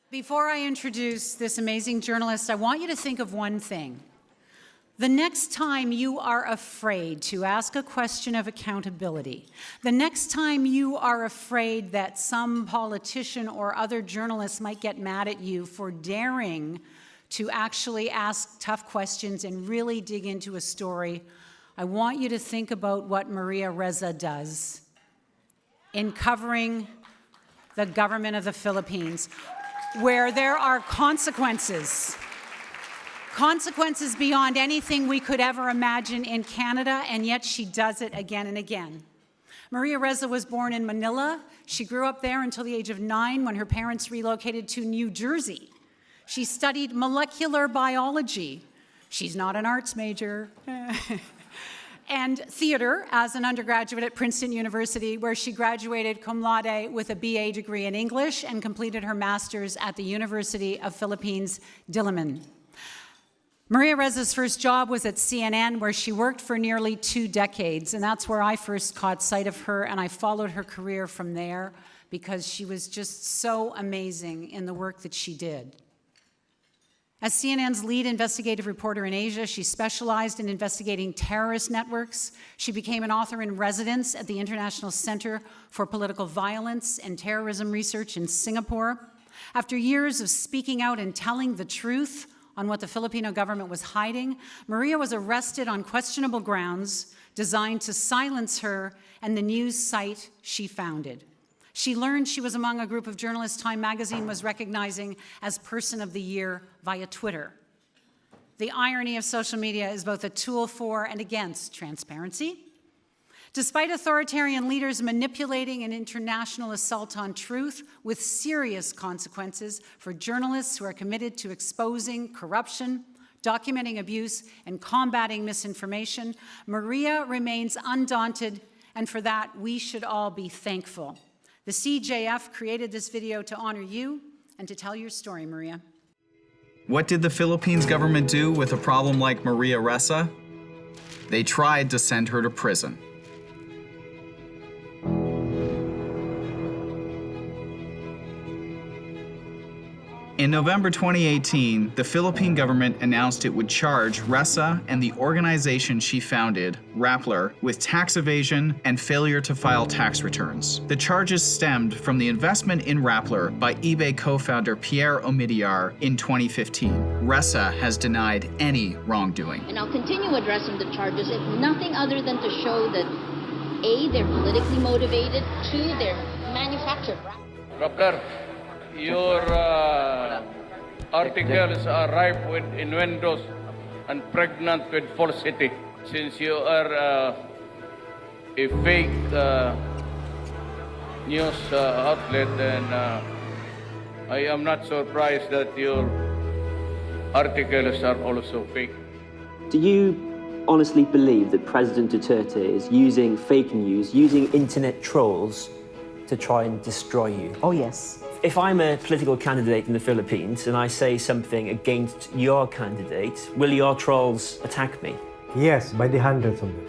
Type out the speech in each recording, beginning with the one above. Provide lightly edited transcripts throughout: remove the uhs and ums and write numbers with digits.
Before I introduce this amazing journalist, I want you to think of one thing. The next time you are afraid to ask a question of accountability, the next time you are afraid that some politician or other journalist might get mad at you for daring to actually ask tough questions and really dig into a story, I want you to think about what Maria Ressa does in covering the government of the Philippines, where there are consequences beyond anything we could ever imagine in Canada, and yet she does it again and again. Maria Ressa was born in Manila. She grew up there until the age of 9 when her parents relocated to New Jersey. She studied molecular biology. She's not an arts major. And theater as an undergraduate at Princeton University, where she graduated cum laude with a BA degree in English and completed her master's at the University of Philippines, Diliman. Maria Ressa's first job was at CNN, where she worked for nearly 2 decades, and that's where I first caught sight of her, and I followed her career from there because she was just so amazing in the work that she did. As CNN's lead investigative reporter in Asia, she specialized in investigating terrorist networks. She became an author in residence at the International Center for Political Violence and Terrorism Research in Singapore. After years of speaking out and telling the truth on what the Filipino government was hiding, Maria was arrested on questionable grounds designed to silence her and the news site she founded. She learned she was among a group of journalists Time magazine was recognizing as Person of the Year via Twitter. The irony of social media is both a tool for and against transparency. Despite authoritarian leaders manipulating an international assault on truth with serious consequences for journalists who are committed to exposing corruption, documenting abuse, and combating misinformation, Maria remains undaunted, and for that we should all be thankful. The CJF created this video to honor you and to tell your story, Maria. What did the Philippines government do with a problem like Maria Ressa? They tried to send her to prison. In November 2018, the Philippine government announced it would charge Ressa and the organization she founded, Rappler, with tax evasion and failure to file tax returns. The charges stemmed from the investment in Rappler by eBay co-founder Pierre Omidyar in 2015. Ressa has denied any wrongdoing. And I'll continue addressing the charges if nothing other than to show that A, they're politically motivated, 2, they're manufactured. Rappler, your articles are ripe with innuendos and pregnant with falsity. Since you are a fake news outlet, then I am not surprised that your articles are also fake. Do you honestly believe that President Duterte is using fake news, using internet trolls to try and destroy you? Oh, yes. If I'm a political candidate in the Philippines and I say something against your candidate, will your trolls attack me? Yes, by the hundreds of them.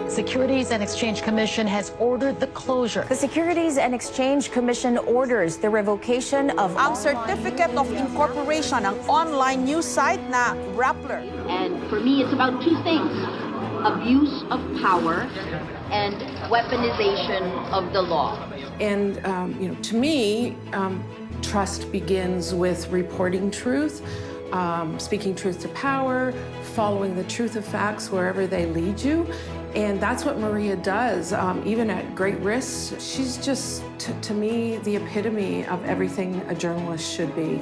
Securities and Exchange Commission has ordered the closure. The Securities and Exchange Commission orders the revocation of ang certificate of incorporation ng online news site na Rappler. And for me, it's about 2 things: abuse of power and weaponization of the law. And to me, trust begins with reporting truth, speaking truth to power, following the truth of facts wherever they lead you. And that's what Maria does, even at great risk. She's just, to me, the epitome of everything a journalist should be.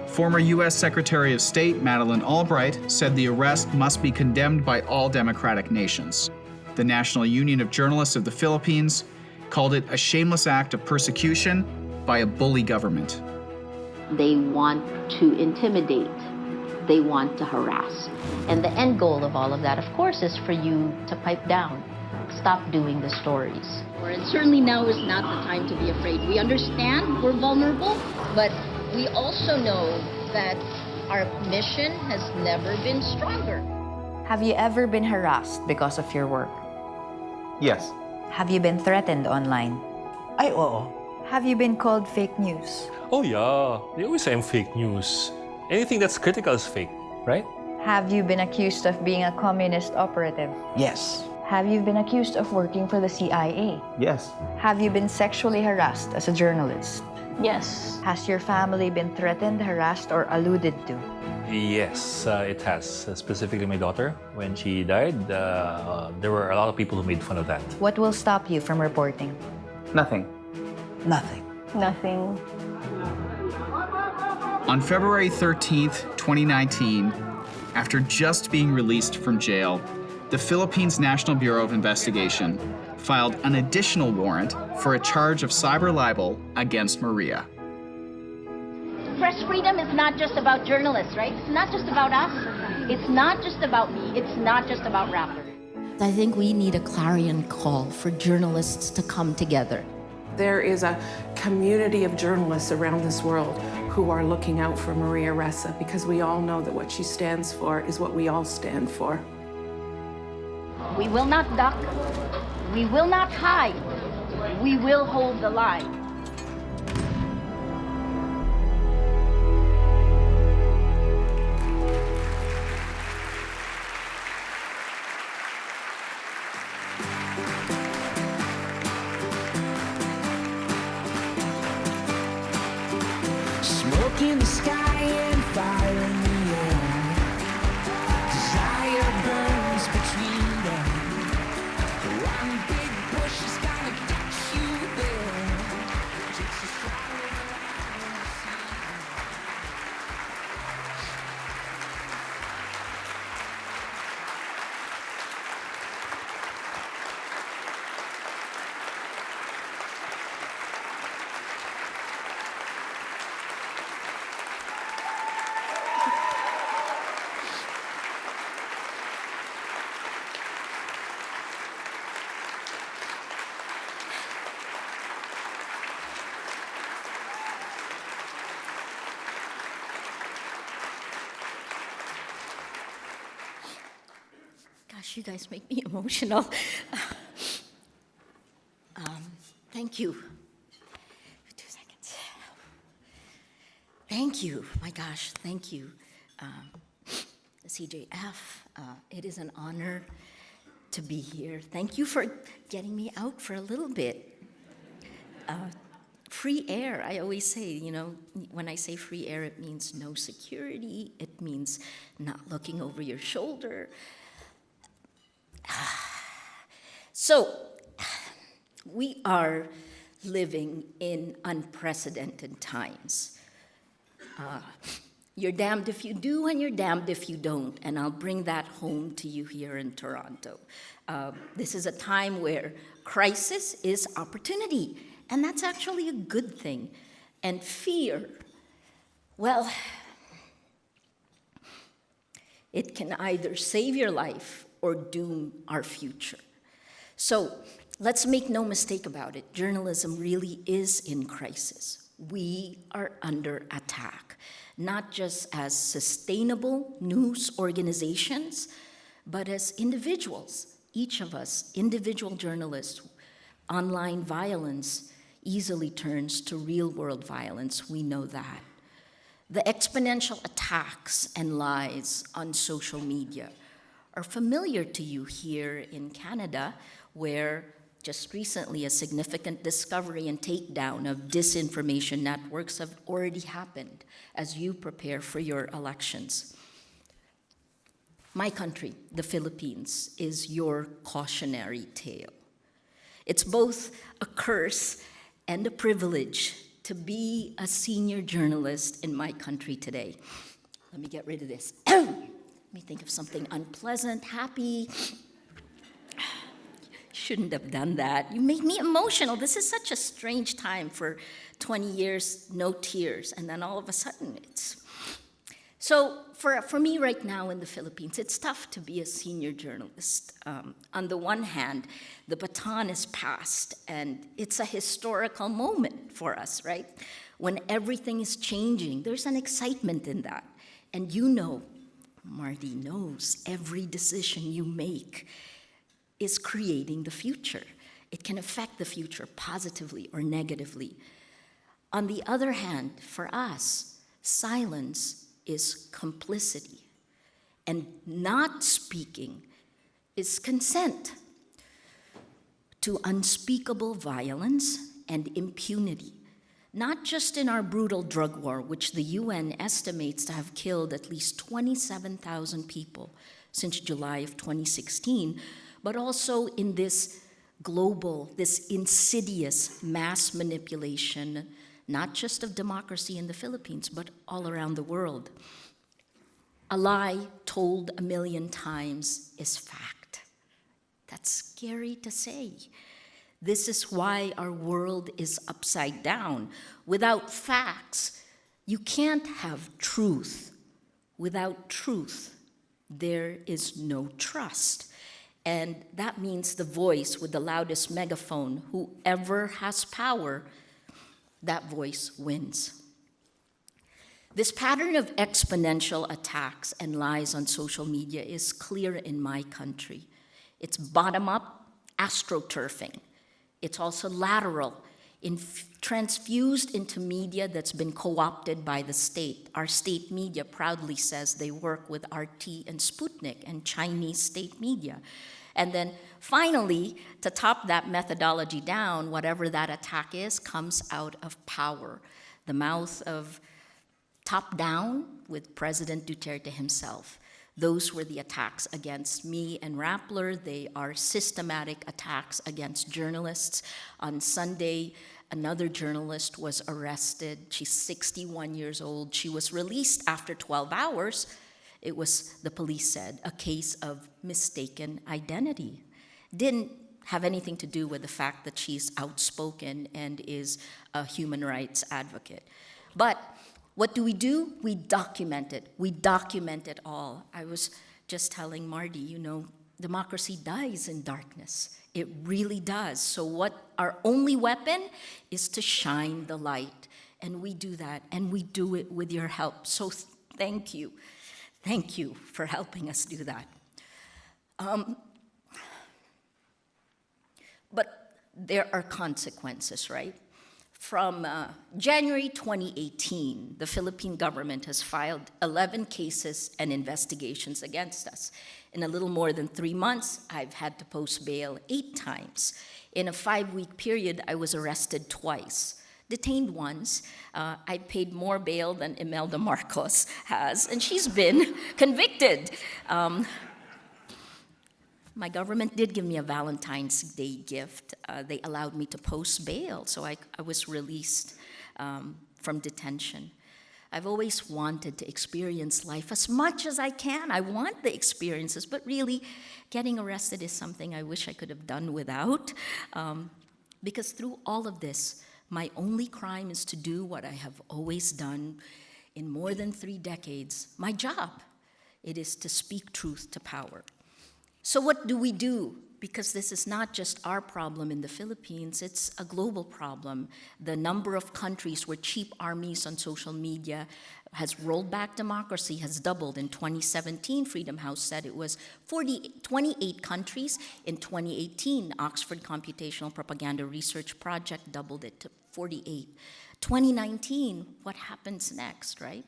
Former U.S. Secretary of State Madeleine Albright said the arrest must be condemned by all democratic nations. The National Union of Journalists of the Philippines called it a shameless act of persecution by a bully government. They want to intimidate. They want to harass. And the end goal of all of that, of course, is for you to pipe down. Stop doing the stories. And certainly now is not the time to be afraid. We understand we're vulnerable, but we also know that our mission has never been stronger. Have you ever been harassed because of your work? Yes. Have you been threatened online? Ay, oo. Have you been called fake news? Oh yeah, they always say I'm fake news. Anything that's critical is fake, right? Have you been accused of being a communist operative? Yes. Have you been accused of working for the CIA? Yes. Have you been sexually harassed as a journalist? Yes. Has your family been threatened, harassed, or alluded to? Yes, it has. Specifically my daughter. When she died, there were a lot of people who made fun of that. What will stop you from reporting? Nothing. Nothing. On February 13th, 2019, after just being released from jail, the Philippines National Bureau of Investigation filed an additional warrant for a charge of cyber libel against Maria. Press freedom is not just about journalists, right? It's not just about us. It's not just about me. It's not just about Rappler. I think we need a clarion call for journalists to come together. There is a community of journalists around this world who are looking out for Maria Ressa because we all know that what she stands for is what we all stand for. We will not duck. We will not hide. We will hold the line. Smoke in the sky and fire in the air. Desire burns between them. One big bush is gonna get you there. Takes a strong Gosh, you guys make me emotional. Thank you. 2 seconds. Thank you. My gosh, thank you. The CJF, it is an honor to be here. Thank you for getting me out for a little bit. Free air, I always say, you know, when I say free air, it means no security. It means not looking over your shoulder. So, we are living in unprecedented times. You're damned if you do and you're damned if you don't, and I'll bring that home to you here in Toronto. This is a time where crisis is opportunity, and that's actually a good thing. And fear, well, it can either save your life or doom our future. So let's make no mistake about it. Journalism really is in crisis. We are under attack, not just as sustainable news organizations, but as individuals. Each of us, individual journalists, online violence easily turns to real-world violence. We know that. The exponential attacks and lies on social media are familiar to you here in Canada, where just recently a significant discovery and takedown of disinformation networks have already happened as you prepare for your elections. My country, the Philippines, is your cautionary tale. It's both a curse and a privilege to be a senior journalist in my country today. Let me get rid of this. Let me think of something unpleasant, happy. Shouldn't have done that. You made me emotional. This is such a strange time for 20 years, no tears, and then all of a sudden it's... So for me right now in the Philippines, it's tough to be a senior journalist. On the one hand, the baton is passed, and it's a historical moment for us, right? When everything is changing, there's an excitement in that. And you know, Marty knows every decision you make is creating the future. It can affect the future positively or negatively. On the other hand, for us, silence is complicity, and not speaking is consent to unspeakable violence and impunity, not just in our brutal drug war, which the UN estimates to have killed at least 27,000 people since July of 2016, but also in this global, this insidious mass manipulation, not just of democracy in the Philippines, but all around the world. A lie told 1,000,000 times is fact. That's scary to say. This is why our world is upside down. Without facts, you can't have truth. Without truth, there is no trust. And that means the voice with the loudest megaphone, whoever has power, that voice wins. This pattern of exponential attacks and lies on social media is clear in my country. It's bottom-up astroturfing. It's also lateral, transfused into media that's been co-opted by the state. Our state media proudly says they work with RT and Sputnik and Chinese state media. And then finally, to top that methodology down, whatever that attack is, comes out of power. The mouth of top down with President Duterte himself. Those were the attacks against me and Rappler. They are systematic attacks against journalists. On Sunday, another journalist was arrested. She's 61 years old. She was released after 12 hours. It was, the police said, a case of mistaken identity. Didn't have anything to do with the fact that she's outspoken and is a human rights advocate. But what do? We document it. We document it all. I was just telling Marty, you know, democracy dies in darkness. It really does. So what our only weapon is to shine the light. And we do that, and we do it with your help. So thank you. Thank you for helping us do that. But there are consequences, right? From January 2018, the Philippine government has filed 11 cases and investigations against us. In a little more than 3 months, I've had to post bail 8 times. In a 5-week period, I was arrested twice. Detained once. I paid more bail than Imelda Marcos has, and she's been convicted. My government did give me a Valentine's Day gift. They allowed me to post bail, so I was released from detention. I've always wanted to experience life as much as I can. I want the experiences, but really, getting arrested is something I wish I could have done without. Because through all of this, my only crime is to do what I have always done in more than 3 decades, my job. It is to speak truth to power. So what do? Because this is not just our problem in the Philippines, it's a global problem. The number of countries where cheap armies on social media has rolled back democracy has doubled. In 2017, Freedom House said it was 28 countries. In 2018, Oxford Computational Propaganda Research Project doubled it to 48. 2019, what happens next, right?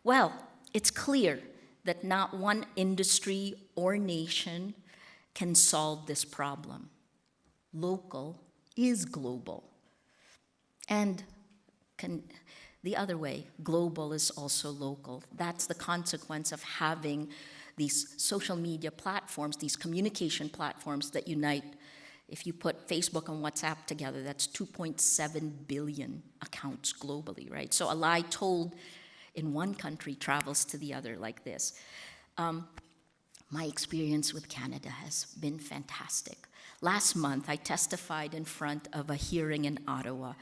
Well, it's clear that not one industry or nation can solve this problem. Local is global. And the other way, global is also local. That's the consequence of having these social media platforms, these communication platforms that unite. If you put Facebook and WhatsApp together, that's 2.7 billion accounts globally, right? So a lie told in one country travels to the other like this. My experience with Canada has been fantastic. Last month, I testified in front of a hearing in Ottawa,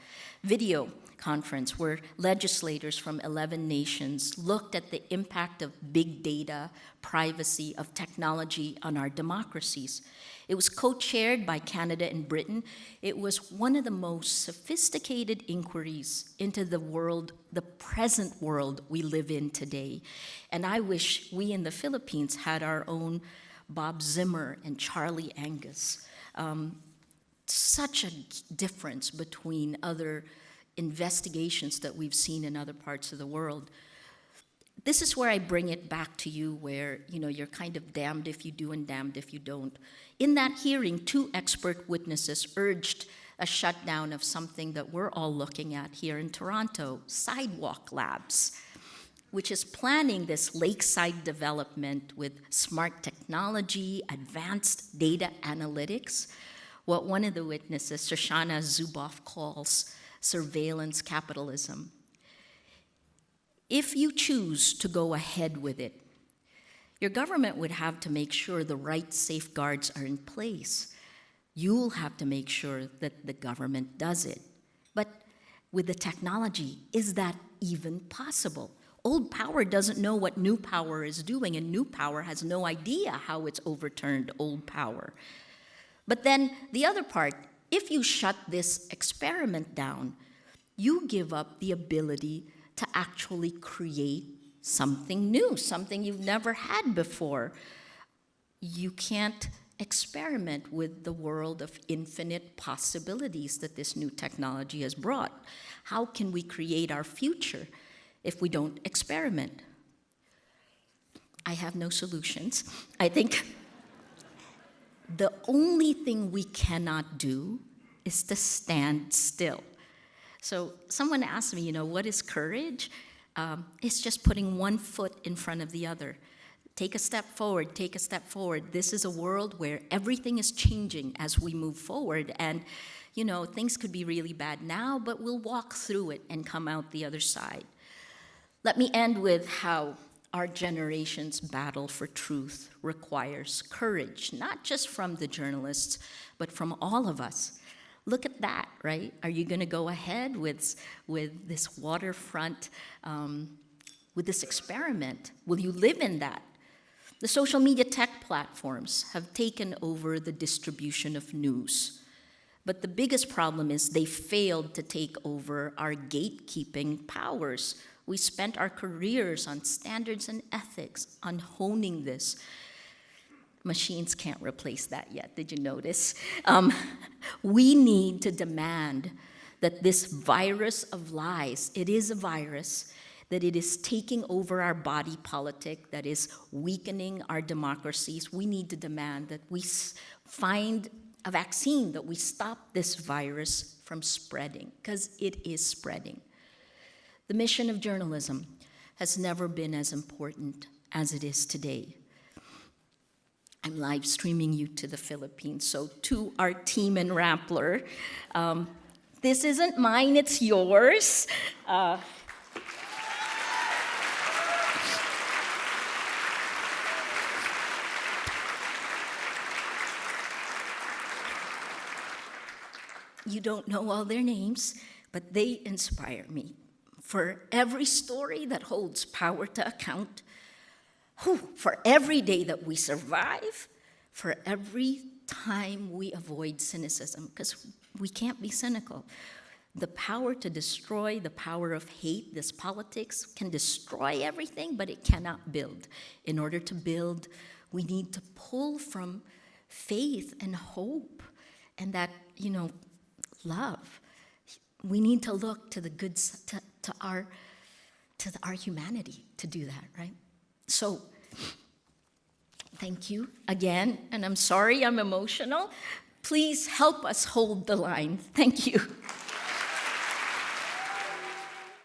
video conference where legislators from 11 nations looked at the impact of big data, privacy, of technology on our democracies. It was co-chaired by Canada and Britain. It was one of the most sophisticated inquiries into the world, the present world we live in today. And I wish we in the Philippines had our own Bob Zimmer and Charlie Angus. Such a difference between other investigations that we've seen in other parts of the world. This is where I bring it back to you, where you're kind of damned if you do and damned if you don't. In that hearing, 2 expert witnesses urged a shutdown of something that we're all looking at here in Toronto, Sidewalk Labs, which is planning this lakeside development with smart technology, advanced data analytics, what one of the witnesses, Shoshana Zuboff, calls surveillance capitalism. If you choose to go ahead with it, your government would have to make sure the right safeguards are in place. You'll have to make sure that the government does it. But with the technology, is that even possible? Old power doesn't know what new power is doing, and new power has no idea how it's overturned old power. But then the other part, if you shut this experiment down, you give up the ability to actually create something new, something you've never had before. You can't experiment with the world of infinite possibilities that this new technology has brought. How can we create our future if we don't experiment? I have no solutions. I think the only thing we cannot do is to stand still. So someone asked me, what is courage? It's just putting one foot in front of the other. Take a step forward, take a step forward. This is a world where everything is changing as we move forward. And, things could be really bad now, but we'll walk through it and come out the other side. Let me end with how our generation's battle for truth requires courage, not just from the journalists, but from all of us. Look at that, right? Are you going to go ahead with this waterfront, with this experiment? Will you live in that? The social media tech platforms have taken over the distribution of news. But the biggest problem is they failed to take over our gatekeeping powers. We spent our careers on standards and ethics, on honing this. Machines can't replace that yet, did you notice? We need to demand that this virus of lies, it is a virus, that it is taking over our body politic, that is weakening our democracies. We need to demand that we find a vaccine, that we stop this virus from spreading, because it is spreading. The mission of journalism has never been as important as it is today. I'm live streaming you to the Philippines, so to our team in Rappler, this isn't mine, it's yours. You don't know all their names, but they inspire me. For every story that holds power to account, for every day that we survive, for every time we avoid cynicism, because we can't be cynical. The power to destroy, the power of hate, this politics can destroy everything, but it cannot build. In order to build, we need to pull from faith and hope and that, love. We need to look to the good, to our humanity to do that, right? So, thank you again, and I'm sorry I'm emotional. Please help us hold the line. Thank you.